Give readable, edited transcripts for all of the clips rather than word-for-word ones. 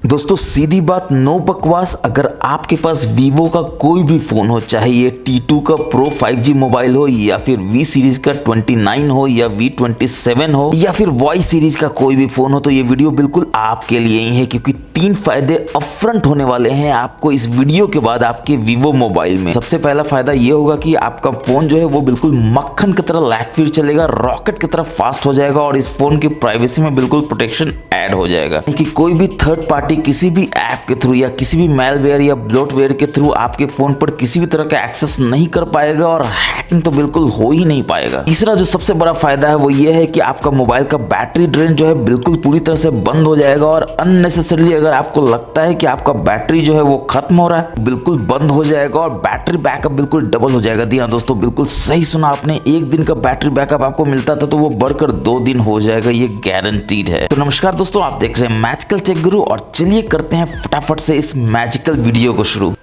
दोस्तों सीधी बात, नो बकवास। अगर आपके पास वीवो का कोई भी फोन हो, चाहे ये T2 का प्रो 5G मोबाइल हो या फिर V सीरीज का 29 हो या V27 हो या फिर Y सीरीज का कोई भी फोन हो, तो ये वीडियो बिल्कुल आपके लिए ही है, क्योंकि 3 फायदे अपफ्रंट होने वाले हैं आपको इस वीडियो के बाद आपके वीवो मोबाइल में। सबसे पहला फायदा ये होगा कि आपका फोन जो है वो बिल्कुल मक्खन की तरह लैगफ्री चलेगा, रॉकेट की तरह फास्ट हो जाएगा और इस फोन की प्राइवेसी में बिल्कुल प्रोटेक्शन ऐड हो जाएगा कि कोई भी थर्ड पार्टी किसी भी ऐप के थ्रू या किसी भी मेलवेयर या ब्लोटवेयर के थ्रू आपके फोन पर किसी भी तरह का एक्सेस नहीं कर पाएगा और हैकिंग तो बिल्कुल हो ही नहीं पाएगा। तीसरा जो सबसे बड़ा फायदा है वो ये है कि आपका मोबाइल का बैटरी ड्रेन जो है बिल्कुल पूरी तरह से बंद हो जाएगा और अननेसेसरली अगर आपको लगता है कि आपका बैटरी जो है वो खत्म हो रहा है, बिल्कुल बंद हो जाएगा और बैटरी बैकअप बिल्कुल डबल हो जाएगा। जी हाँ दोस्तों, बिल्कुल सही सुना आपने, एक दिन का बैटरी बैकअप आपको मिलता था तो वो बढ़कर 2 दिन हो जाएगा, ये गारंटीड है। तो नमस्कार दोस्तों, आप देख रहे हैं मैजिकल टेक गुरु और चलिए करते हैं फटाफट से इस मैजिकल वीडियो को शुरू।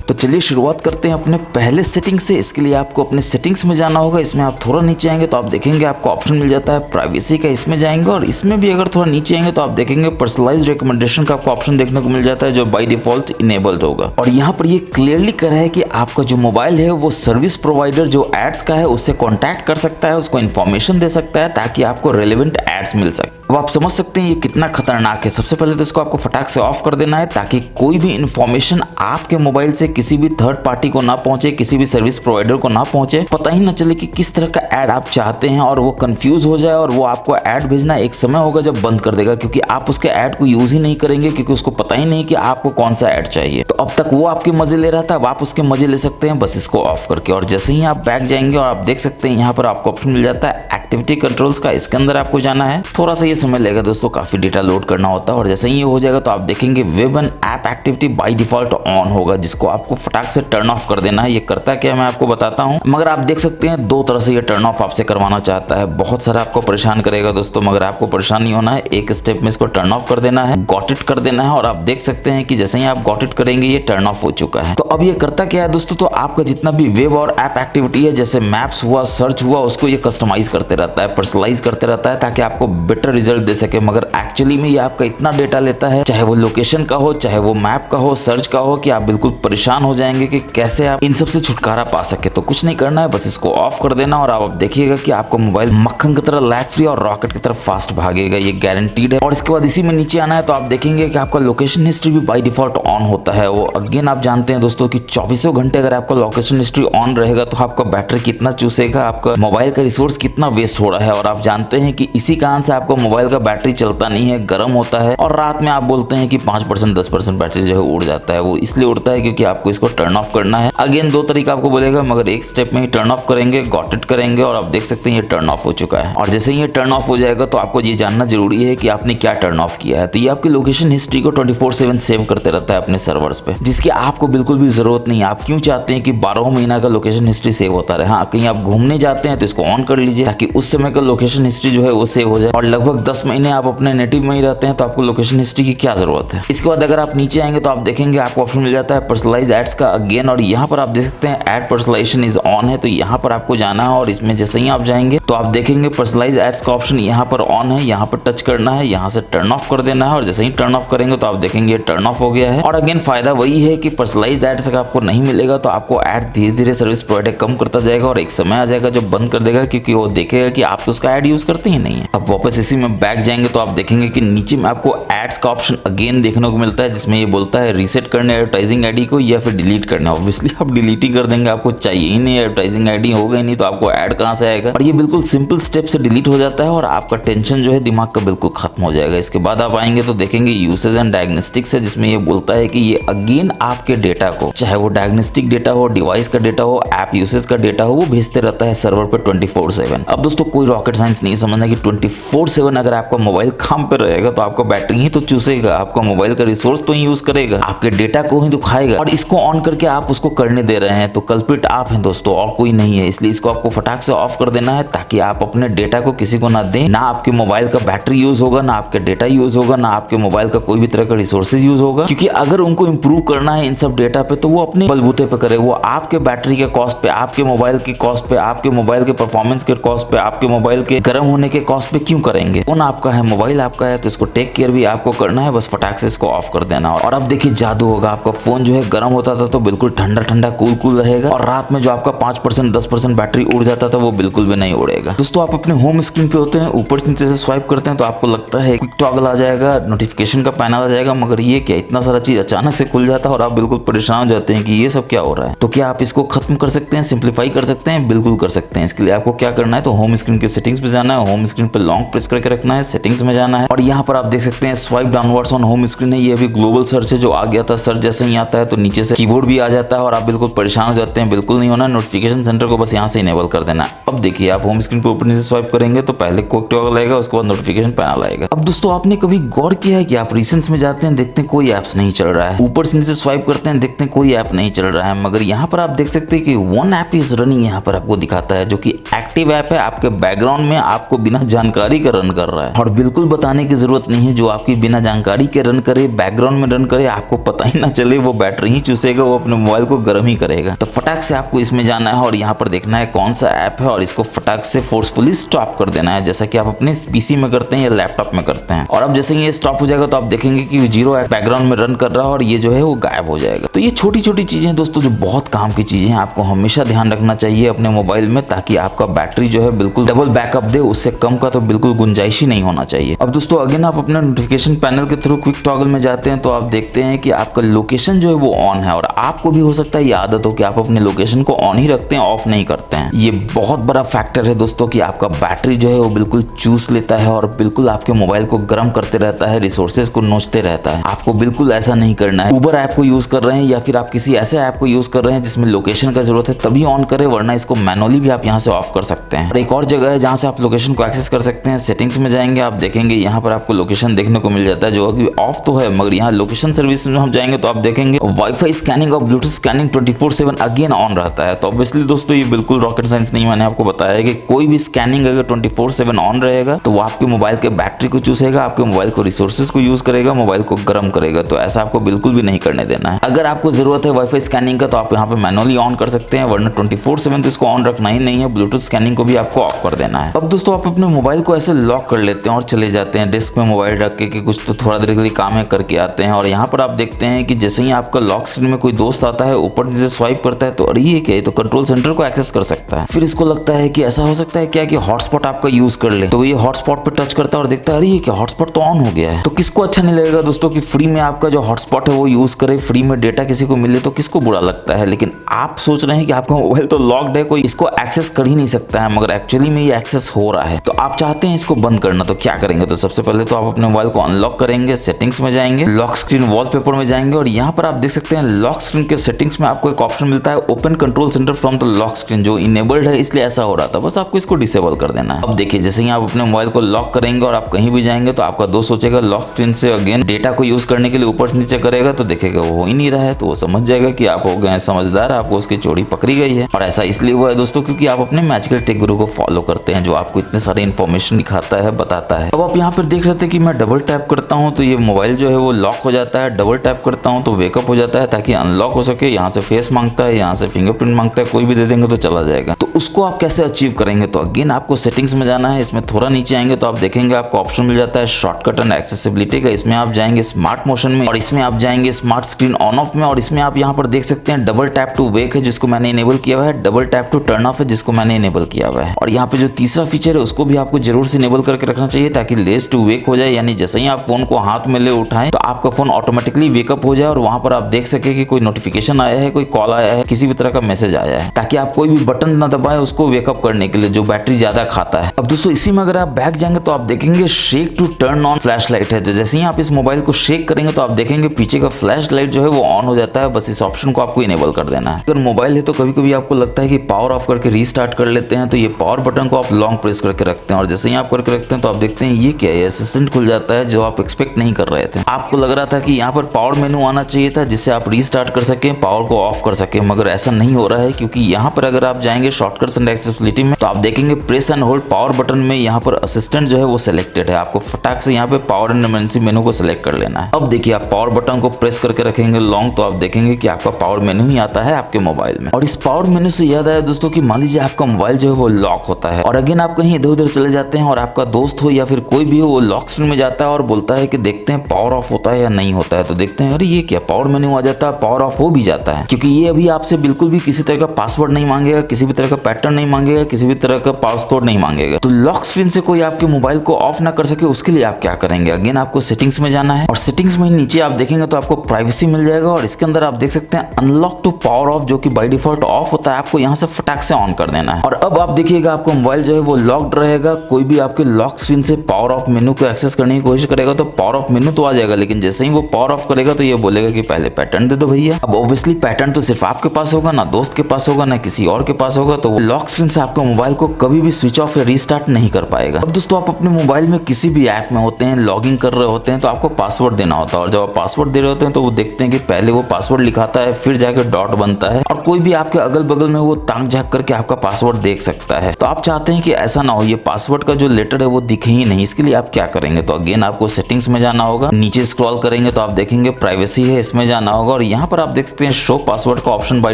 तो चलिए शुरुआत करते हैं अपने पहले सेटिंग से। इसके लिए आपको अपने सेटिंग्स में जाना होगा। इसमें आप थोड़ा नीचे आएंगे तो आप देखेंगे आपको ऑप्शन मिल जाता है प्राइवेसी का, इसमें जाएंगे और इसमें भी अगर थोड़ा नीचे आएंगे तो आप देखेंगे पर्सनलाइज्ड रिकमेंडेशन का आपको ऑप्शन देखने को मिल जाता है, जो बाय डिफॉल्ट इनेबल्ड होगा। और यहाँ पर ये क्लियरली कर है कि आपका जो मोबाइल है वो सर्विस प्रोवाइडर जो एड्स का है उससे कॉन्टैक्ट कर सकता है, उसको इन्फॉर्मेशन दे सकता है ताकि आपको रेलेवेंट एड्स मिल सके। अब आप समझ सकते हैं ये कितना खतरनाक है। सबसे पहले तो इसको आपको फटाक से ऑफ कर देना है ताकि कोई भी इंफॉर्मेशन आपके मोबाइल से किसी भी थर्ड पार्टी को ना पहुंचे, किसी भी सर्विस प्रोवाइडर को ना पहुंचे, पता ही ना चले कि किस तरह का ऐड आप चाहते हैं और वो कंफ्यूज हो जाए और वो आपको ऐड भेजना एक समय होगा जब बंद कर देगा, क्योंकि आप उसके ऐड को यूज ही नहीं करेंगे, क्योंकि उसको पता ही नहीं कि आपको कौन सा ऐड चाहिए। तो अब तक वो आपके मजे ले रहा था, अब आप उसके मजे ले सकते हैं बस इसको ऑफ करके। और जैसे ही आप बैक जाएंगे और आप देख सकते हैं यहाँ पर आपको ऑप्शन मिल जाता है एक्टिविटी कंट्रोल्स का, इसके अंदर आपको जाना है। थोड़ा सा ये समय लगेगा दोस्तों, काफी डेटा लोड करना होता है और जैसे ही ये हो जाएगा तो आप देखेंगे web and app activity by default on होगा, जिसको आपको फटाक से टर्न ऑफ कर देना है। ये करता क्या है मैं आपको बताता हूं, मगर आप देख सकते हैं 2 तरह से ये टर्न ऑफ आपसे करवाना चाहता है। बहुत सारा आपको परेशान करेगा दोस्तों, मगर आपको परेशान नहीं होना है, एक स्टेप में इसको टर्न ऑफ कर देना है, गॉट इट कर देना है और आप देख सकते हैं कि जैसे ही आप गॉट इट करेंगे ये टर्न ऑफ हो चुका है। तो अब ये करता क्या है दोस्तों, तो आपका जितना भी वेब और ऐप एक्टिविटी है, जैसे मैप्स हुआ, सर्च हुआ, उसको ये कस्टमाइज करते रहता है, पर्सनलाइज करते रहता है ताकि आपको बेटर रिजल्ट दे सके। मगर एक्चुअली में ये आपका इतना डेटा लेता है, चाहे वो लोकेशन का हो, चाहे वो मैप का हो, सर्च का हो, कि आप बिल्कुल परेशान हो जाएंगे कि कैसे आप इन सब से छुटकारा पा सके। तो कुछ नहीं करना है, बस इसको ऑफ कर देना और आप देखिएगा कि आपका मोबाइल मक्खन की तरह लैग फ्री और रॉकेट की तरह फास्ट भागेगा, ये गारंटीड है। और इसके बाद इसी में नीचे आना है तो आप देखेंगे कि आपका लोकेशन हिस्ट्री भी बाय डिफॉल्ट ऑन होता है। वो अगेन आप जानते हैं दोस्तों कि 24 घंटे अगर आपका लोकेशन हिस्ट्री ऑन रहेगा तो आपका बैटरी कितना चूसेगा, आपका मोबाइल का रिसोर्स कितना वेस्ट हो रहा है। और आप जानते हैं कि इसी कारण से आपका मोबाइल का बैटरी चलता नहीं है, गर्म होता है और रात में आप बोलते हैं कि 5% 10% बैटरी जो है उड़ जाता है। वो इसलिए उड़ता है क्योंकि आपको इसको टर्न ऑफ करना है। अगेन 2 तरीका आपको बोलेगा, मगर एक स्टेप में ही टर्न ऑफ करेंगे, गॉट इट करेंगे और आप देख सकते हैं ये टर्न ऑफ हो चुका है। और जैसे ही ये टर्न ऑफ हो जाएगा तो आपको ये जानना जरूरी है कि आपने क्या टर्न ऑफ किया है। तो ये आपकी लोकेशन हिस्ट्री को 24/7 सेव करते रहता है अपने सर्वर्स पे, जिसकी आपको बिल्कुल भी जरूरत नहीं है। आप क्यों चाहते हैं कि 12 महीना का लोकेशन हिस्ट्री सेव होता रहे? हाँ, कहीं आप घूमने जाते हैं तो इसको ऑन कर लीजिए ताकि उस समय का लोकेशन हिस्ट्री जो है वो सेव हो जाए। और लगभग 10 महीने आप अपने नेटिव में ही रहते हैं तो आपको लोकेशन हिस्ट्री की क्या जरूरत है। इसके बाद अगर आप नीचे आएंगे तो आप देखेंगे आपको ऑप्शन मिल जाता है पर्सनलाइज एड्स का अगेन, और यहाँ पर आप देख सकते हैं एड पर्सनलाइजेशन इज ऑन है, तो यहाँ पर आपको जाना है और इसमें जैसे ही आप जाएंगे तो आप देखेंगे पर्सनलाइज एड्स का ऑप्शन यहाँ पर ऑन है, यहाँ पर टच करना है, यहाँ से टर्न ऑफ कर देना है और जैसे ही टर्न ऑफ करेंगे तो आप देखेंगे टर्न ऑफ हो गया है। और अगेन फायदा वही है कि पर्सनलाइज एड्स अगर आपको नहीं मिलेगा तो आपको एड धीरे धीरे सर्विस प्रोवाइडर कम करता जाएगा और एक समय आ जाएगा जब बंद कर देगा, क्योंकि वो देखेगा कि आप तो उसका एड यूज करते ही नहीं है। अब वापस इसी में बैक जाएंगे तो आप देखेंगे कि नीचे में आपको एड्स का ऑप्शन अगेन देखने को मिलता है, जिसमें ये बोलता है रीसेट करने एडवर्टाइजिंग आईडी को या फिर डिलीट करना। ऑब्वियसली आप डिलीट ही कर देंगे, आपको चाहिए ही नहीं, एडवर्टाइजिंग आईडी होगा ही नहीं तो आपको ऐड कहां से आएगा। और ये बिल्कुल सिंपल स्टेप से डिलीट हो जाता है और आपका टेंशन जो है दिमाग का बिल्कुल खत्म हो जाएगा। इसके बाद आप आएंगे तो देखेंगे यूसेज एंड डायग्नोस्टिक्स है, जिसमें ये बोलता है कि ये अगेन आपके डेटा को, चाहे वो डायग्नोस्टिक डेटा हो, डिवाइस का डेटा हो, ऐप यूसेज का डेटा हो, वो भेजते रहता है सर्वर पर 24/7। अब दोस्तों कोई रॉकेट साइंस नहीं समझना कि 24/7 अगर आपका मोबाइल काम पे रहेगा तो आपका बैटरी ही तो चूसेगा, आपका मोबाइल का रिसोर्स तो ही यूज करेगा, आपके डेटा को ही दिखाएगा। और इसको ऑन करके आप उसको करने दे रहे हैं तो कल्प्रिट आप हैं दोस्तों और कोई नहीं है। इसलिए इसको आपको फटाक से ऑफ कर देना है ताकि आप अपने डेटा को किसी को ना दें। ना आपके मोबाइल का बैटरी यूज होगा, ना आपका डेटा यूज होगा, ना आपके मोबाइल का कोई भी तरह का रिसोर्सेज यूज होगा, क्योंकि अगर उनको इंप्रूव करना है इन सब डेटा पे तो वो अपने बलबूते पे करे। वो आपके बैटरी के कॉस्ट पे, आपके मोबाइल की कॉस्ट पे, आपके मोबाइल के परफॉर्मेंस के कॉस्ट पे, आपके मोबाइल के गर्म होने के कॉस्ट पे पे क्यों करेंगे? फोन आपका है, मोबाइल आपका है, तो इसको टेक केयर भी आपको करना है, बस फटाक से इसको ऑफ कर देना। और अब देखिए जादू होगा, आपका फोन जो है गर्म होता था तो बिल्कुल ठंडा ठंडा कूल कूल रहेगा, और रात में जो आपका 5% 10% बैटरी उड़ जाता था वो बिल्कुल भी नहीं उड़ेगा। दोस्तों आप अपने होम स्क्रीन पे होते हैं, ऊपर से नीचे से स्वाइप करते हैं तो आपको लगता है क्विक टॉगल आ जाएगा, नोटिफिकेशन का पैनल आ जाएगा, मगर ये क्या, इतना सारा चीज अचानक से खुल जाता है और आप बिल्कुल परेशान हो जाते हैं कि ये सब क्या हो रहा है। तो क्या आप इसको खत्म कर सकते हैं, सिंप्लीफाई कर सकते हैं? बिल्कुल कर सकते हैं। इसके लिए आपको क्या करना है, तो होम स्क्रीन के सेटिंग्स पे जाना है, होम स्क्रीन पे लॉन्ग प्रेस करके रखना है, सेटिंग्स में जाना है, और यहाँ पर आप देख सकते हैं swipe downwards on home screen है। ये अभी ग्लोबल सर्च है जो आ गया था, सर्च जैसे ही आता है तो नीचे से कीबोर्ड भी आ जाता है और आप बिल्कुल परेशान हो जाते हैं। बिल्कुल नहीं होना, नोटिफिकेशन सेंटर को बस यहाँ से इनेबल कर देना है। अब देखिए आप होम स्क्रीन पे ऊपर नीचे स्वाइप करेंगे तो पहले क्विक टॉगल आएगा, उसके बाद नोटिफिकेशन पैनल आएगा। अब दोस्तों आपने कभी गौर किया है कि आप रिसेंट्स में जाते हैं, देखते हैं कोई एप्स नहीं चल रहा है, ऊपर से नीचे स्वाइप करते हैं, देखते हैं कोई ऐप नहीं चल रहा है, मगर यहाँ पर आप देख सकते हैं कि वन ऐप इज रनिंग, यहाँ पर आपको दिखाता है, जो कि एक्टिव ऐप है, आपके बैकग्राउंड में आपको बिना जानकारी के रन कर रहा है। और बिल्कुल बताने की जरूरत नहीं है, जो आपकी बिना जानकारी के रन करे, बैकग्राउंड में रन करे, आपको पता ही ना चले, वो बैटरी ही चूसेगा, वो अपने मोबाइल को गर्म ही करेगा। तो फटाक से आपको इसमें जाना है और यहाँ पर देखना है कौन सा ऐप है और इसको फटाक से फोर्सफुली स्टॉप कर देना है, जैसा कि आप अपने पीसी में करते हैं या लैपटॉप में करते हैं। और अब जैसे ये स्टॉप हो जाएगा तो आप देखेंगे कि जीरो बैकग्राउंड में रन कर रहा है और ये जो है वो गायब हो जाएगा। तो ये छोटी छोटी चीजें दोस्तों जो बहुत काम की चीजें हैं, आपको हमेशा ध्यान रखना चाहिए अपने मोबाइल में, ताकि आपका बैटरी जो है बिल्कुल डबल बैकअप दे, उससे कम का तो बिल्कुल गुंजाइश ही नहीं होना चाहिए। अब दोस्तों अगेन आप अपने नोटिफिकेशन पैनल के थ्रू क्विक टॉगल में जाते हैं तो आप देखते हैं कि आपका लोकेशन जो है वो ऑन है, और आपको भी हो सकता है ये आदत हो कि आप अपने लोकेशन को ऑन ही रखते हैं, ऑफ नहीं करते हैं। ये बहुत बड़ा फैक्टर है दोस्तों कि आपका बैटरी जो है वो बिल्कुल चूस लेता है और बिल्कुल आपके मोबाइल को गर्म करते रहता है, रिसोर्सेज को नोचते रहता है। आपको बिल्कुल ऐसा नहीं करना है। उबर ऐप को यूज कर रहे हैं या फिर आप किसी ऐसे ऐप को यूज कर रहे हैं जिसमें लोकेशन का जरूरत है, तभी ऑन करें, वरना इसको मैनुअली भी आप यहाँ से ऑफ कर सकते हैं। और एक और जगह है जहाँ से आप लोकेशन को एक्सेस कर सकते हैं, सेटिंग्स में जाएंगे, आप देखेंगे यहाँ पर आपको लोकेशन देखने को मिल जाता है, जो अभी ऑफ तो है, मगर यहाँ लोकेशन सर्विस में हम जाएंगे तो आप देखेंगे वाईफाई स्कैनिंग और ब्लूटूथ स्कैनिंग 24/7 अगेन ऑन रहता है। तो ऑब्वियसली दोस्तों ये बिल्कुल रॉकेट साइंस नहीं, मैंने आपको बताया कि कोई भी स्कैनिंग अगर 24/7 ऑन रहेगा तो वो आपके मोबाइल के बैटरी को चूसेगा, आपके मोबाइल को रिसोर्सेज को यूज करेगा, मोबाइल को गर्म करेगा। तो ऐसा आपको बिल्कुल भी नहीं करने देना है। अगर आपको जरूरत है वाईफाई स्कैनिंग का तो आप यहाँ पे मैनुअली ऑन कर सकते हैं, वरना 24/7 तो इसको ऑन रखना ही नहीं है। ब्लूटूथ स्कैनिंग को भी आपको ऑफ कर देना है। अब दोस्तों आप अपने मोबाइल को ऐसे लॉक कर लेते हैं और चले जाते हैं डेस्क में मोबाइल रख के कि कुछ तो थोड़ा देर के लिए काम है करके आते हैं, और यहाँ पर आप देखते हैं कि जैसे ही आपका लॉक स्क्रीन में कोई दोस्त आता है, ऊपर नीचे स्वाइप करता है तो अरे ये क्या है, तो कंट्रोल सेंटर को एक्सेस कर सकता है। फिर इसको लगता है कि ऐसा हो सकता है क्या कि हॉटस्पॉट आपका यूज कर ले, तो ये हॉटस्पॉट पे टच करता है और देखता है अरे ये क्या, हॉटस्पॉट तो ऑन हो गया है। तो किसको अच्छा नहीं लगेगा दोस्तों कि फ्री में आपका जो हॉटस्पॉट है वो यूज करे, फ्री में डेटा किसी को मिले, तो किसको बुरा लगता है। लेकिन आप सोच रहे हैं कि आपका मोबाइल तो लॉक्ड है, कोई इसको एक्सेस कर ही नहीं सकता है, मगर एक्चुअली में ये एक्सेस हो रहा है। तो आप चाहते हैं इसको बंद करना, तो क्या करेंगे, तो सबसे पहले तो आप अपने मोबाइल को अनलॉक करेंगे, सेटिंग्स में जाएंगे, लॉक स्क्रीन वॉलपेपर में जाएंगे, और यहाँ पर आप देख सकते हैं लॉक स्क्रीन के सेटिंग्स में आपको एक ऑप्शन मिलता है open control centre from the lock screen, जो इनेबल्ड है इसलिए ऐसा हो रहा था, बस आपको इसको डिसेबल कर देना है। अब देखिए जैसे ही आप अपने मोबाइल को लॉक करेंगे और आप कहीं भी जाएंगे तो आपका दोस्त सोचेगा लॉक स्क्रीन से अगेन डेटा को यूज करने के लिए ऊपर नीचे करेगा, तो देखेगा वो हो ही नहीं रहा है, तो वो समझ जाएगा कि आप हो गए समझदार, आपको उसकी चोरी पकड़ी गई है। और ऐसा इसलिए हुआ है दोस्तों क्योंकि आप अपने मैजिकल टेक गुरु को फॉलो करते हैं, जो आपको इतने सारे इन्फॉर्मेशन दिखाता है, बताता है। अब आप यहाँ पर देख रहे थे कि मैं डबल टैप करता हूँ तो ये मोबाइल जो है वो लॉक हो जाता है, डबल टैप करता हूँ तो वेकअप हो जाता है ताकि अनलॉक हो सके। यहाँ से फेस मांगता है, यहाँ से फिंगरप्रिंट मांगता है, कोई भी दे देंगे तो चला जाएगा। तो उसको आप कैसे अचीव करेंगे, तो अगेन आपको सेटिंग्स में जाना है, इसमें थोड़ा नीचे आएंगे तो आप देखेंगे आपको ऑप्शन मिल जाता है शॉर्टकट एंड एक्सेसिबिलिटी का। इसमें आप जाएंगे स्मार्ट मोशन में, और इसमें आप जाएंगे स्मार्ट स्क्रीन ऑन ऑफ में, और इसमें आप यहाँ पर देख सकते हैं डबल टैप टू वेक है जिसको मैंने इनेबल किया हुआ है, double tap to turn off है जिसको मैंने इनेबल किया हुआ है, और यहाँ पे जो तीसरा फीचर है उसको भी आपको जरूर से इनेबल करके रखना चाहिए ताकि लेस टू वेक हो जाए, यानी जैसे ही आप फोन को हाथ में ले उठाएं तो आपका फोन ऑटोमेटिकली वेकअप हो जाए और वहां पर आप देख सके कि कोई नोटिफिकेशन आया है, कोई कॉल आया है, किसी भी तरह का मैसेज आया है, ताकि आप कोई भी बटन ना दबाएं उसको वेकअप करने के लिए जो बैटरी ज्यादा खाता है। अब दोस्तों इसी में अगर आप बैक जाएंगे तो आप देखेंगे shake to turn on flashlight है, तो जैसे ही आप इस मोबाइल को शेक करेंगे तो आप देखेंगे पीछे का फ्लैश लाइट जो है वो ऑन हो जाता है। बस इस ऑप्शन को आपको इनेबल कर देना है। अगर मोबाइल है तो कभी कभी आपको लगता है कि पावर ऑफ करके रीस्टार्ट कर लेते हैं, तो ये पावर बटन को आप लॉन्ग प्रेस करके रखते हैं, और जैसे ही आप करके रखते हैं तो आप देखते हैं ये क्या है, असिस्टेंट खुल जाता है जो आप एक्सपेक्ट नहीं कर रहे थे। आपको लग रहा था कि यहाँ पर पावर मेनू आना चाहिए था जिससे आप रीस्टार्ट कर सके, पावर को ऑफ कर सके, मगर ऐसा नहीं हो रहा है क्योंकि यहाँ पर अगर आप जाएंगे शॉर्टकट्स एंड एक्सेसिबिलिटी में तो आप देखेंगे press and hold power button में यहाँ पर असिस्टेंट जो है वो सिलेक्टेड है। आपको फटाक से यहाँ पे पावर एंड इमरजेंसी मेनू को सिलेक्ट कर लेना है। अब देखिए आप पावर बटन को प्रेस करके रखेंगे लॉन्ग तो आप देखेंगे कि आपका पावर मेनू ही आता है आपके मोबाइल में। और इस पावर मेनू से याद आया दोस्तों कि मान लीजिए आपका मोबाइल जो है वो लॉक होता है और अगेन आप कहीं इधर उधर चले जाते जाते हैं और आपका दोस्त हो या फिर कोई भी हो वो लॉक स्क्रीन में जाता है और बोलता है कि देखते हैं पावर ऑफ होता है या नहीं होता है। तो देखते हैं अरे ये क्या, पावर मेन्यू आ जाता है, पावर ऑफ हो भी जाता है, क्योंकि ये अभी आपसे बिल्कुल भी किसी तरह का पासवर्ड नहीं मांगेगा, किसी भी तरह का पैटर्न नहीं मांगेगा, किसी भी तरह का पासकोड नहीं मांगेगा। तो लॉक स्क्रीन से कोई आपके मोबाइल को ऑफ ना कर सके उसके लिए आप क्या करेंगे, अगेन आपको सेटिंग्स में जाना है और सेटिंग्स में नीचे आप देखेंगे तो आपको प्राइवेसी मिल जाएगा और इसके अंदर आप देख सकते हैं अनलॉक टू पावर ऑफ, जो कि बाय डिफॉल्ट ऑफ होता है, आपको यहाँ से फटाक से ऑन कर देना है। और अब आप देखिएगा आपको मोबाइल जो है वो लॉक्ड रहेगा, कोई भी आपके लॉक स्क्रीन से पावर ऑफ मेनू को एक्सेस करने की कोशिश करेगा तो पावर ऑफ मेनू तो आ जाएगा, लेकिन जैसे ही वो पावर ऑफ करेगा तो ये बोलेगा कि पहले पैटर्न दे दो भैया। अब ऑब्वियसली पैटर्न तो सिर्फ आपके पास होगा, ना दोस्त के पास होगा, ना किसी और के पास होगा, तो लॉक स्क्रीन से आपके मोबाइल को कभी भी स्विच ऑफ या रीस्टार्ट नहीं कर पाएगा। अब दोस्तों आप अपने मोबाइल में किसी भी ऐप में होते हैं, लॉगिन कर रहे होते हैं, तो आपको पासवर्ड देना होता है और जब आप पासवर्ड दे रहे होते हैं तो वो देखते हैं कि पहले वो पासवर्ड लिखाता है, फिर जाके डॉट बनता है और कोई भी आपके अगल बगल में वो ताक झांक करके आपका पासवर्ड देख सकता है। तो आप चाहते हैं कि ऐसा ना हो, ये पासवर्ड का जो लेटर है वो दिखे ही नहीं, इसके लिए आप क्या करेंगे, तो अगेन आपको सेटिंग्स में जाना होगा, नीचे स्क्रॉल करेंगे तो आप देखेंगे प्राइवेसी है, इसमें जाना होगा और यहाँ पर आप देख सकते हैं शो पासवर्ड का ऑप्शन बाय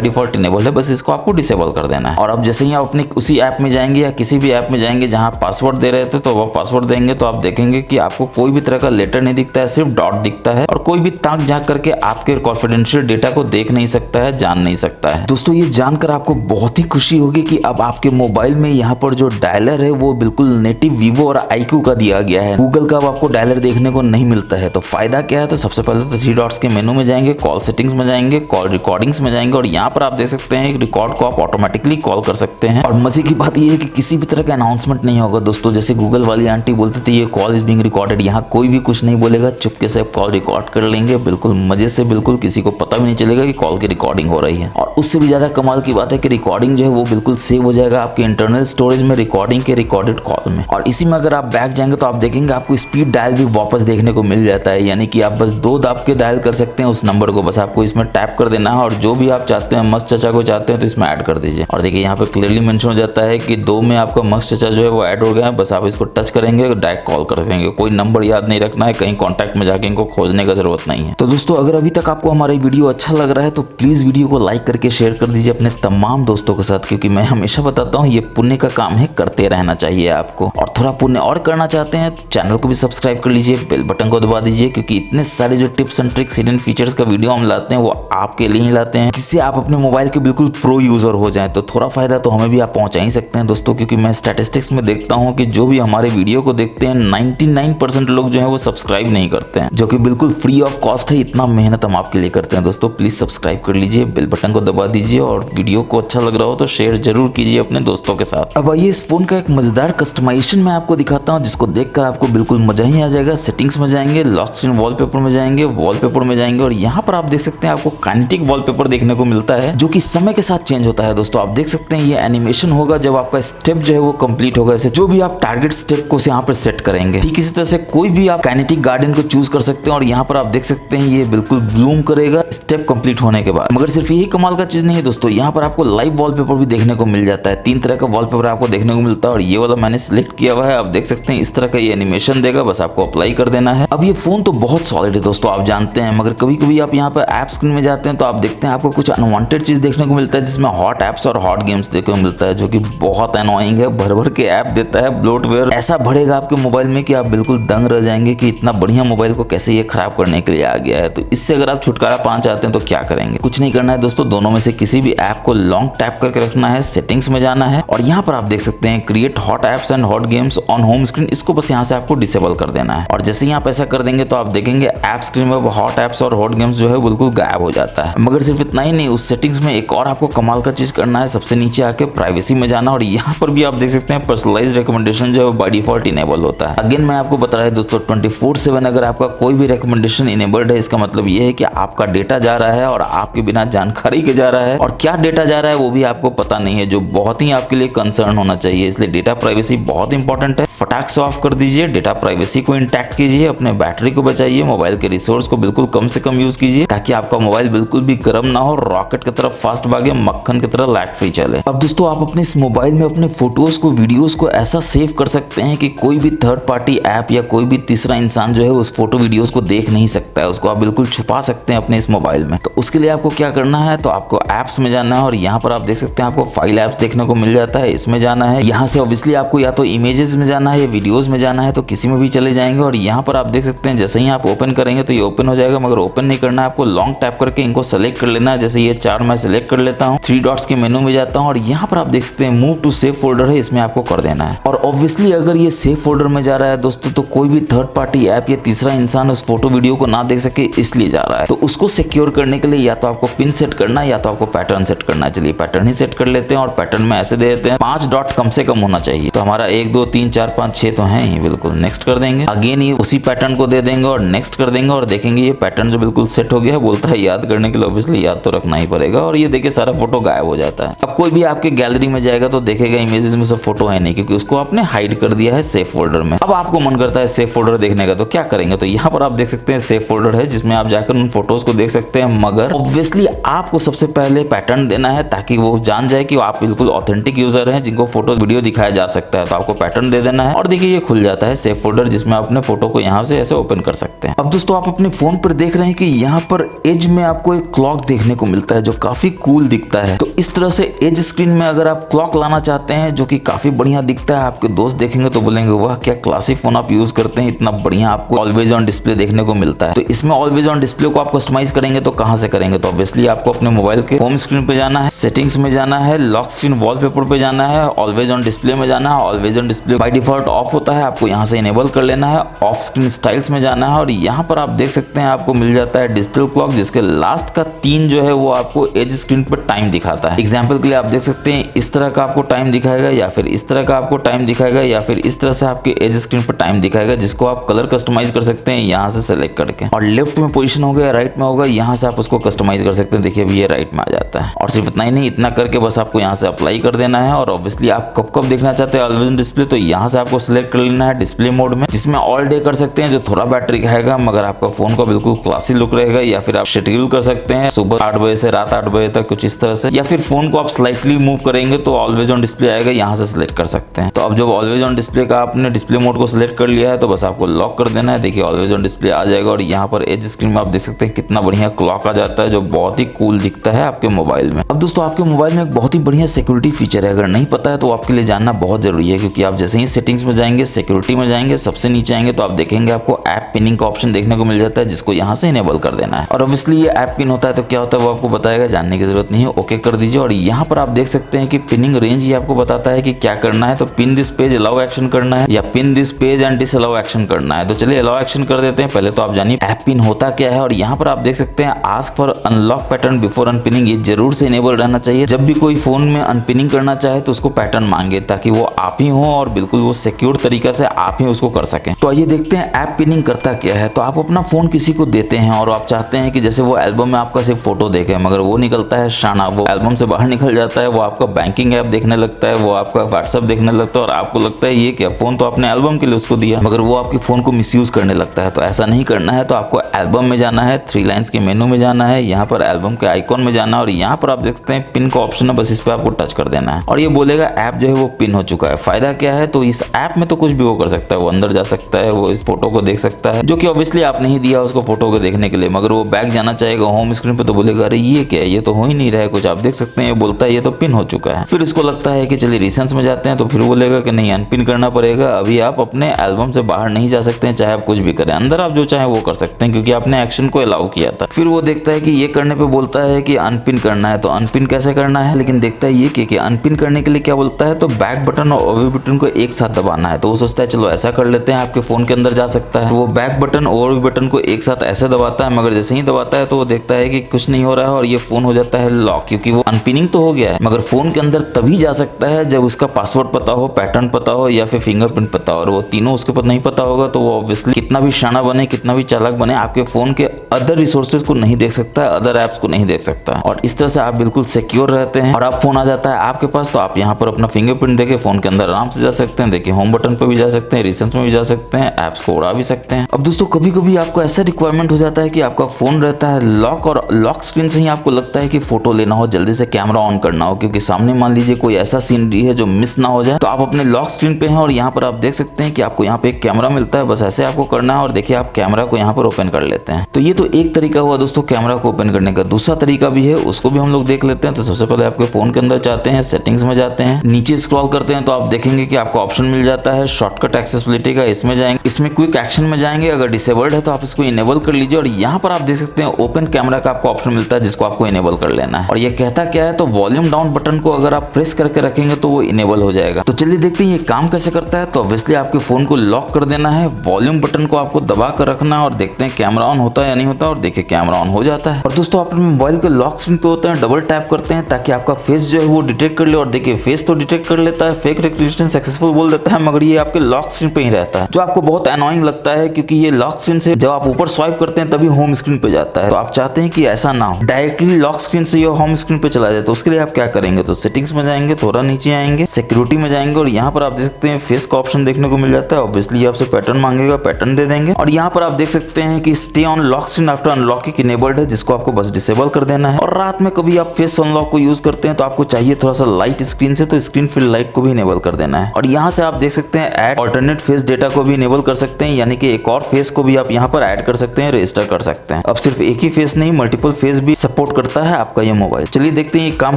डिफॉल्ट इनेबल है, बस इसको आपको डिसेबल कर देना है। और अब जैसे ही आप अपने उसी ऐप में जाएंगे या किसी भी ऐप में जाएंगे जहाँ पासवर्ड दे रहे थे तो वो पासवर्ड देंगे तो आप देखेंगे कि आपको कोई भी तरह का लेटर नहीं दिखता है, सिर्फ डॉट दिखता है और कोई भी ताक झांक करके आपके कॉन्फिडेंशियल डेटा को देख नहीं सकता है, जान नहीं सकता है। दोस्तों ये जानकर आपको बहुत ही खुशी होगी कि अब आपके मोबाइल में यहाँ पर जो डायलर है वो बिल्कुल नेटिव वीवो और आईक्यू का दिया गया है, गूगल का अब आपको डायलर देखने को नहीं मिलता है। तो फायदा क्या है, तो सबसे पहले तो 3 डॉट्स के मेनू में जाएंगे, कॉल सेटिंग्स में जाएंगे, कॉल रिकॉर्डिंग्स में जाएंगे और यहाँ पर आप देख सकते हैं रिकॉर्ड को आप ऑटोमेटिकली कॉल कर सकते हैं। और मजे की बात ये है कि किसी भी तरह का अनाउंसमेंट नहीं होगा दोस्तों, जैसे गूगल वाली आंटी बोलते थे ये कॉल इज बीइंग रिकॉर्डेड, यहाँ कोई भी कुछ नहीं बोलेगा, चुपके से कॉल रिकॉर्ड कर लेंगे बिल्कुल मजे से, बिल्कुल किसी को पता भी नहीं चलेगा कि कॉल की रिकॉर्डिंग हो रही है। और उससे भी ज्यादा कमाल की बात है कि रिकॉर्डिंग जो है वो बिल्कुल सेव हो जाएगा आपके इंटरनल स्टोरेज में रिकॉर्डिंग के रिकॉर्डेड कॉल में। और इसी में अगर आप बैक जाएंगे तो आप देखेंगे आपको स्पीड डायल भी वापस देखने को मिल जाता है, यानी कि आप बस 2 दाब के डायल कर सकते हैं उस नंबर को, बस आपको इसमें टैप कर देना है और जो भी आप चाहते हैं मस्त चचा को चाहते हैं तो इसमें ऐड कर दीजिए। और देखिए यहाँ पे क्लियरली मेंशन हो जाता है कि 2 में आपका मस्त चचा जो है वो ऐड हो गया है, बस आप इसको टच करेंगे डायरेक्ट कॉल कर देंगे, कोई नंबर याद नहीं रखना है, कहीं कॉन्टैक्ट में जाके इनको खोजने का जरूरत नहीं है। तो दोस्तों अगर अभी तक आपको हमारा वीडियो अच्छा लग रहा है तो प्लीज वीडियो को लाइक करके शेयर कर दीजिए अपने तमाम दोस्तों के साथ, क्योंकि मैं हमेशा बताता हूँ ये पुण्य का काम है, करते रहना चाहिए आपको। और थोड़ा पुण्य और करना चाहते हैं तो चैनल को भी सब्सक्राइब कर लीजिए, बेल बटन को दबा दीजिए, क्योंकि इतने सारे जो tips and tricks hidden features का वीडियो हम लाते हैं वो आपके लिए ही लाते हैं, जिससे आप अपने मोबाइल के बिल्कुल प्रो यूजर हो जाएं। तो थोड़ा फायदा तो हमें भी आप पहुंचा ही सकते हैं दोस्तों, क्योंकि मैं स्टैटिस्टिक्स में देखता हूं कि जो भी हमारे वीडियो को देखते हैं 99% लोग जो है वो सब्सक्राइब नहीं करते हैं, जो कि बिल्कुल फ्री ऑफ कॉस्ट है, इतना मेहनत हम आपके लिए करते हैं दोस्तों। प्लीज सब्सक्राइब कर लीजिए, बेल बटन को दबा दीजिए और वीडियो को अच्छा लग रहा हो तो शेयर जरूर कीजिए अपने दोस्तों के साथ। अब आइए इस फोन का एक मजेदार कस्टमाइजेशन मैं आपको दिखाता हूँ, जिसको देखकर आपको बिल्कुल मजा ही आ जाएगा। सेटिंग्स में जाएंगे, लॉक स्क्रीन वॉलपेपर में जाएंगे, वॉलपेपर में जाएंगे और यहाँ पर आप देख सकते हैं आपको काइनेटिक वॉलपेपर देखने को मिलता है, जो कि समय के साथ चेंज होता है दोस्तों। आप देख सकते हैं ये एनिमेशन होगा जब आपका स्टेप जो है वो कंप्लीट होगा, जैसे जो भी आप टारगेट स्टेप को यहाँ पर सेट करेंगे, ठीक इसी तरह से कोई भी आप काइनेटिक गार्डन को चूज कर सकते हैं और यहाँ पर आप देख सकते हैं ये बिल्कुल ब्लूम करेगा स्टेप कंप्लीट होने के बाद। मगर सिर्फ यही कमाल का चीज नहीं है दोस्तों, यहाँ पर आपको लाइव वॉलपेपर भी देखने को मिल जाता है। 3 तरह का वॉलपेपर आपको देखने को मिलता है और ये वाला मैंने सिलेक्ट किया हुआ है। आप देख सकते हैं इस तरह का ये एनिमेशन देगा, बस आपको अप्लाई कर देना है। अब ये फोन तो बहुत सॉलिड है दोस्तों, आप जानते हैं, मगर कभी कभी आप यहाँ पर ऐप स्क्रीन में जाते हैं तो आप देखते हैं आपको कुछ अनवांटेड चीज देखने को मिलता है, जिसमें हॉट एप्स और हॉट गेम्स देखने को मिलता है, जो कि बहुत एनोइंग है। भर भर के ऐप देता है, ब्लोटवेयर ऐसा भरेगा आपके मोबाइल में कि आप बिल्कुल दंग रह जाएंगे कि इतना बढ़िया मोबाइल को कैसे ये खराब करने के लिए आ गया है। तो इससे अगर आप छुटकारा पाना चाहते हैं तो क्या करेंगे, कुछ नहीं करना है दोस्तों, दोनों में से किसी भी ऐप को लॉन्ग टैप करके रखना है, सेटिंग्स में जाना है और यहाँ पर आप देख सकते हैं create hot apps and hot games on home screen, इसको बस यहाँ से आपको डिसेबल कर देना है। और जैसे ही आप ऐसा कर देंगे तो आप देखेंगे ऐप स्क्रीन में हॉट एप्स और हॉट गेम्स जो है बिल्कुल गायब हो जाता है। मगर सिर्फ इतना ही नहीं, उस सेटिंग्स में एक और आपको कमाल का चीज करना है, सबसे नीचे आके प्राइवेसी में जाना और यहाँ पर भी आप देख सकते हैं पर्सनलाइज्ड रिकमेंडेशन जो है बाय डिफॉल्ट इनेबल होता है। अगेन मैं आपको बता रहा है दोस्तों 24/7 अगर आपका कोई भी रिकमेंडेशन इनेबल्ड है, इसका मतलब ये है कि आपका डेटा जा रहा है और आपके बिना जानकारी के जा रहा है, और क्या डेटा जा रहा है वो भी आपको पता नहीं है, जो बहुत ही आपके लिए कंसर्न होना चाहिए। इसलिए डेटा प्राइवेसी बहुत इंपॉर्टेंट है, फटाक से ऑफ कर दीजिए, डेटा प्राइवेसी को इंटैक्ट कीजिए, अपने बैटरी को बचाइए, मोबाइल के रिसोर्स को बिल्कुल कम से कम यूज कीजिए, ताकि आपका मोबाइल बिल्कुल भी गर्म ना हो, रॉकेट की तरफ फास्ट भागे, मक्खन की तरह लैग फ्री चले। अब दोस्तों आप अपने इस मोबाइल में अपने फोटोज को, वीडियोस को ऐसा सेव कर सकते हैं कि कोई भी थर्ड पार्टी ऐप या कोई भी तीसरा इंसान जो है उस फोटो वीडियोस को देख नहीं सकता है, उसको आप बिल्कुल छुपा सकते हैं अपने इस मोबाइल में। तो उसके लिए आपको क्या करना है, तो आपको ऐप्स में जाना है और यहाँ पर आप देख सकते हैं आपको फाइल ऐप्स देखने को मिल जाता है, इसमें जाना है। यहाँ से ऑब्वियसली आपको या तो आपको इमेजेस में जाना है या वीडियोस में जाना है तो किसी में भी चले जाएंगे और यहाँ पर आप देख सकते हैं जैसे ही आप ओपन करेंगे तो ये ओपन हो जाएगा, मगर ओपन नहीं करना है आपको, लॉन्ग टैप करके इनको सेलेक्ट कर लेना है। जैसे ये 4 मैं सेलेक्ट कर लेता हूँ, 3 डॉट्स के मेनू में जाता हूँ और यहाँ पर आप देख सकते हैं मूव टू सेव फोल्डर है, इसमें आपको कर देना है। और ऑब्वियसली अगर ये सेव फोल्डर में जा रहा है दोस्तों तो कोई भी थर्ड पार्टी ऐप या तीसरा इंसान उस फोटो वीडियो को ना देख सके इसलिए जा रहा है। तो उसको सिक्योर करने के लिए या तो आपको पिन सेट करना है या तो आपको पैटर्न सेट करना है। चलिए पैटर्न ही सेट कर लेते हैं और पैटर्न में ऐसे दे देते हैं 5 डॉट कम से कम होना चाहिए। तो हमारा 1 2 3 4 5 6 तो है ही, बिल्कुल नेक्स्ट कर देंगे। अगेन ये उसी पैटर्न को दे देंगे और नेक्स्ट कर देंगे और देखेंगे ये पैटर्न जो बिल्कुल सेट हो गया है। बोलता है याद करने के लिए, ऑब्वियसली याद तो रखना ही पड़ेगा और ये देखिए सारा फोटो गायब हो जाता है। अब कोई भी आपके गैलरी में जाएगा तो देखेगा इमेजेस में सब फोटो है नहीं, क्योंकि उसको आपने हाइड कर दिया है सेव फोल्डर में। अब आपको मन करता है सेव फोल्डर देखने का तो क्या करेंगे, तो यहाँ पर आप देख सकते हैं सेव फोल्डर है जिसमें आप जाकर उन फोटोज को देख सकते हैं। मगर ऑब्वियसली आपको सबसे पहले पैटर्न देना है ताकि वो जान जाए कि आप बिल्कुल ऑथेंटिक यूजर हैं जिनको फोटो वीडियो दिखाया जा सकता है। तो आपको पैटर्न दे देना है और देखिए ये खुल जाता है सेव फोल्डर जिसमें आप अपने फोटो को यहाँ से ऐसे ओपन कर सकते हैं। अब दोस्तों आप अपने फोन पर देख रहे हैं कि यहाँ पर एज में आपको एक क्लॉक देखने को मिलता है जो काफी कूल दिखता है। तो इस तरह से एज स्क्रीन में अगर आप क्लॉक लाना चाहते हैं जो कि काफी बढ़िया दिखता है, आपके दोस्त देखेंगे तो बोलेंगे वाह क्या क्लासिक फोन आप यूज करते हैं, इतना बढ़िया आपको ऑलवेज ऑन डिस्प्ले देखने को मिलता है। तो इसमें ऑलवेज ऑन डिस्प्ले को आप कस्टमाइज करेंगे तो कहां से करेंगे, तो ऑब्वियसली आपको अपने मोबाइल के होम स्क्रीन पे जाना है, सेटिंग्स में जाना है, लॉक स्क्रीन वॉलपेपर पे जाना है, ऑलवेज ऑन डिस्प्ले में जाना है। Always on display by default of होता है, आपको यहाँ से इनेबल कर लेना है। ऑफ स्क्रीन स्टाइल्स में जाना है और यहाँ पर आप देख सकते हैं आपको मिल जाता है डिजिटल क्लॉक जिसके लास्ट का 3 जो है वो आपको एज स्क्रीन पर टाइम दिखाता है। एग्जाम्पल के लिए आप देख सकते हैं इस तरह का आपको टाइम दिखाएगा या फिर इस तरह का आपको टाइम दिखाएगा या फिर इस तरह से आपके एज स्क्रीन पर टाइम दिखाएगा, जिसको आप कलर कस्टमाइज कर सकते हैं यहाँ से सेलेक्ट करके। और लेफ्ट में पोजीशन होगा या राइट में होगा, यहाँ से आप उसको कस्टमाइज कर सकते हैं। देखिए अभी ये राइट में आ जाता है। और सिर्फ इतना ही नहीं, इतना करके बस आपको यहाँ से अप्लाई कर देना है। और ऑब्वियसली आप कब कब देखना चाहते हैं ऑलवेज ऑन डिस्प्ले, तो यहाँ से आपको सिलेक्ट कर लेना है डिस्प्ले मोड में, जिसमें ऑल डे कर सकते हैं जो थोड़ा बैटरी खाएगा मगर आपका फोन का बिल्कुल क्लासी लुक रहेगा। या फिर आप शेड्यूल कर सकते हैं सुबह 8 बजे से रात 8 बजे तक कुछ इस तरह से, या फिर फोन को आप स्लाइटली मूव करेंगे तो ऑलवेज ऑन डिस्प्ले आएगा, यहाँ से सिलेक्ट कर सकते हैं। तो अब जब ऑलवेज ऑन डिस्प्ले का आपने डिस्प्ले मोड को सिलेक्ट कर लिया है तो बस आपको लॉक कर देना है। देखिए ऑलवेज ऑन डिस्प्ले आ जाएगा और यहाँ पर एज स्क्रीन में आप देख सकते हैं कितना बढ़िया क्लॉक आ जाता है जो बहुत ही कूल दिखता है आपके मोबाइल में। अब दोस्तों आपके मोबाइल में एक बहुत ही बढ़िया सिक्योरिटी फीचर है, अगर नहीं पता है तो आपके लिए जानना बहुत जरूरी है, क्योंकि आप जैसे ही सेटिंग्स में जाएंगे, सिक्योरिटी में जाएंगे, सबसे नीचे आएंगे तो आप देखेंगे आपको ऐप पिनिंग का ऑप्शन देखने को मिल जाता है जिसको यहाँ से इनेबल कर देना है। और ऑब्वियसली ये ऐप पिन होता है तो क्या होता है वो आपको बताएगा, जानने की जरूरत नहीं है, ओके कर दीजिए। और यहाँ पर आप देख सकते हैं कि पिनिंग रेंज ही आपको बताता है कि क्या करना है, तो pin this page allow action करना है या pin this page and disallow action करना है। तो चलिए अलाउ एक्शन कर देते हैं। पहले तो आप जानिए ऐप पिन होता क्या है। और यहाँ पर आप देख सकते हैं ask for unlock pattern before unpinning, ये जरूर से इनेबल रहना चाहिए। जब भी कोई फोन में अनपिनिंग करना चाहे तो उसको पैटर्न मांगे ताकि वो आप ही हो और बिल्कुल वो सिक्योर तरीका से आप ही उसको कर सकें। तो आइए देखते हैं ऐप पिनिंग करता क्या है। तो आप अपना फोन किसी को देते हैं और आप चाहते हैं कि जैसे वो एल्बम में आपका सिर्फ फोटो देखे, मगर वो निकलता है शाना, वो एल्बम से बाहर निकल जाता है, वो आपका बैंकिंग ऐप देखने लगता है, वो आपका व्हाट्सएप देखने लगता है और आपको लगता है ये क्या, फोन तो आपने एल्बम के लिए उसको दिया, मगर वो आपके फोन को मिसयूज करने लगता है। तो ऐसा नहीं करना है। तो आपको एल्बम में जाना है, 3 लाइन्स के मेनू में जाना है, यहाँ पर एल्बम के आइकॉन में जाना है और यहाँ पर आप देख सकते हैं पिन का ऑप्शन है, बस इस पे आपको टच कर देना है और ये बोलेगा ऐप जो है वो पिन हो चुका है। फायदा क्या है, तो इस ऐप में तो कुछ भी वो कर सकता है, वो अंदर जा सकता है, वो इस फोटो को देख सकता है, जो कि ऑब्वियसली आप नहीं दिया उसको फोटो को देखने के लिए, मगर वो बैक जाना चाहेगा होम स्क्रीन पे तो बोलेगा अरे ये क्या है, ये तो हो ही नहीं रहा है कुछ। आप देख सकते हैं ये बोलता है ये तो पिन हो चुका है। फिर इसको लगता है कि चलिए रिसेंस में जाते हैं तो फिर बोलेगा कि नहीं अनपिन करना पड़ेगा, अभी आप अपने एल्बम से बाहर नहीं जा सकते हैं, चाहे आप कुछ भी करें, अंदर आप जो चाहे वो कर सकते हैं क्योंकि आपने एक्शन को अलाउ किया था। फिर वो देखता है कि ये करने पे बोलता है कि अनपिन करना है, तो अनपिन कैसे करना है, लेकिन देखता है ये कि अनपिन करने के लिए क्या बोलता है, तो बैक बटन और ओवर बटन को एक साथ दबाना है। तो वो सोचता है चलो ऐसा कर लेते हैं, आपके फोन के अंदर जा सकता है। तो वो बैक बटन और बटन को एक साथ ऐसे दबाता है, मगर जैसे ही दबाता है तो वो देखता है कि कुछ नहीं हो रहा है और ये फोन हो जाता है लॉक, क्योंकि वो अनपिनिंग तो हो गया है मगर फोन के अंदर तभी जा सकता है जब उसका पासवर्ड पता हो, पैटर्न पता हो या फिर फिंगरप्रिंट पता हो, और वो तीनों उसके ऊपर नहीं पता होगा तो वो ऑब्वियसली कितना भी शाना बने, कितना भी चालाक बने, आपके फोन के अदर रिसोर्सेज को नहीं देख सकता, अदर एप्स को नहीं देख सकता। और इस तरह से आप बिल्कुल सिक्योर रहते हैं। और अब फोन आ जाता है आपके पास तो आप यहाँ पर अपना फिंगरप्रिंट देके फोन के अंदर आराम से जा सकते हैं। देखिए होम बटन पर भी जा सकते हैं, रिसेंस में भी जा सकते हैं, एप्स को उड़ा भी सकते हैं। अब दोस्तों कभी कभी आपको ऐसा रिक्वायरमेंट हो जाता है कि आपका फोन रहता है लॉक और लॉक स्क्रीन से ही आपको लगता है कि फोटो लेना हो, जल्दी से कैमरा ऑन करना हो, क्योंकि सामने मान लीजिए कोई ऐसा सीनरी है जो मिस ना हो जाए। तो आप अपने लॉक स्क्रीन पे हैं और यहाँ पर आप देख सकते हैं कि आपको यहाँ पे एक कैमरा मिलता है, बस ऐसे आपको करना है और देखिए आप कैमरा को यहाँ पर ओपन कर लेते हैं। तो ये तो एक तरीका हुआ दोस्तों कैमरा को ओपन करने का। दूसरा तरीका भी है, उसको भी हम लोग देख लेते हैं। तो सबसे पहले आपके फोन के अंदर जाते हैं, सेटिंग्स में जाते हैं, नीचे स्क्रॉल करते हैं तो आप देखेंगे देखेंगे कि आपको ऑप्शन मिल जाता है शॉर्टकट एक्सेसिबिलिटी का, इसमें जाएंगे, इसमें क्विक एक्शन में जाएंगे, अगर डिसेबल्ड है तो आप इसको इनेबल कर लीजिए। और यहाँ पर आप देख सकते हैं ओपन कैमरा का आपको ऑप्शन मिलता है जिसको आपको इनेबल कर लेना है। और ये कहता क्या है, तो वॉल्यूम डाउन बटन को अगर आप प्रेस करके रखेंगे तो वो इनेबल हो जाएगा। तो चलिए देखते हैं ये काम कैसे करता है। तो ऑब्वियसली आपके फोन को लॉक कर देना है, वॉल्यूम बटन को आपको दबा कर रखना है और देखते हैं कैमरा ऑन होता है या नहीं होता। और देखिए कैमरा ऑन हो जाता है। और दोस्तों अपने मोबाइल के लॉक स्क्रीन पे होते हैं, डबल टैप करते हैं ताकि आपका फेस जो है वो डिटेक्ट कर ले। और देखिए फेस तो डिटेक्ट कर लेता है, फेक रिकग्निशन सक्सेसफुल बोल देता है, मगर ये आपके लॉक स्क्रीन पे ही रहता है, जो आपको बहुत अनोइंग लगता है क्योंकि ये लॉक स्क्रीन से जब आप ऊपर स्वाइप करते हैं तभी होम स्क्रीन पे जाता है। तो आप चाहते हैं कि ऐसा ना हो, डायरेक्टली लॉक स्क्रीन से ये होम स्क्रीन पे चला जाए। तो उसके लिए आप क्या करेंगे, तो सेटिंग्स में जाएंगे, थोड़ा नीचे आएंगे, सिक्योरिटी में जाएंगे और यहाँ पर आप देख सकते हैं फेस का ऑप्शन देखने को मिल जाता है। ऑब्वियसली आपसे पैटर्न मांगेगा, पैटर्न दे देंगे। और यहाँ पर आप देख सकते हैं कि stay on lock screen after unlocking enabled है, जिसको आपको बस डिसेबल कर देना है। और रात में कभी आप फेस अनलॉक को यूज करते हैं तो आपको चाहिए थोड़ा सा लाइट स्क्रीन से, तो स्क्रीन फील्ड लाइट को भी इनेबल कर देना है। और यहाँ से आप देख सकते हैं ऐड ऑल्टरनेट फेस डेटा को भी इनेबल कर सकते हैं, यानी कि एक और फेस को भी आप यहाँ पर ऐड कर सकते हैं, रजिस्टर कर सकते हैं। अब सिर्फ एक ही फेस नहीं, मल्टीपल फेस भी सपोर्ट करता है आपका ये मोबाइल। चलिए देखते हैं ये काम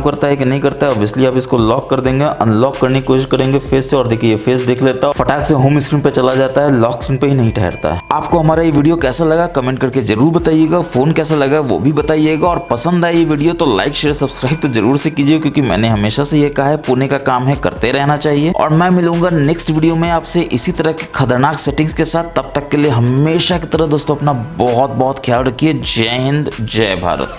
करता है कि नहीं करता है। ऑब्वियसली आप इसको लॉक कर देंगे, अनलॉक करने की कोशिश करेंगे फेस से, और देखिए ये फेस देख लेता है, फटाक से होम स्क्रीन पे चला जाता है, लॉक स्क्रीन पे ही नहीं ठहरता है। आपको हमारा ये वीडियो कैसा लगा कमेंट करके जरूर बताइएगा, फोन कैसा लगा वो भी बताइएगा, और पसंद आई ये वीडियो तो लाइक शेयर सब्सक्राइब तो जरूर से कीजिए, क्योंकि मैंने हमेशा से ये कहा है पुण्य का काम है, करते रहना चाहिए। और मैं मिलूंगा नेक्स्ट वीडियो में आपसे इसी तरह की खतरनाक सेटिंग्स के साथ। तब तक के लिए हमेशा की तरह दोस्तों अपना बहुत बहुत ख्याल रखिए। जय हिंद, जय भारत।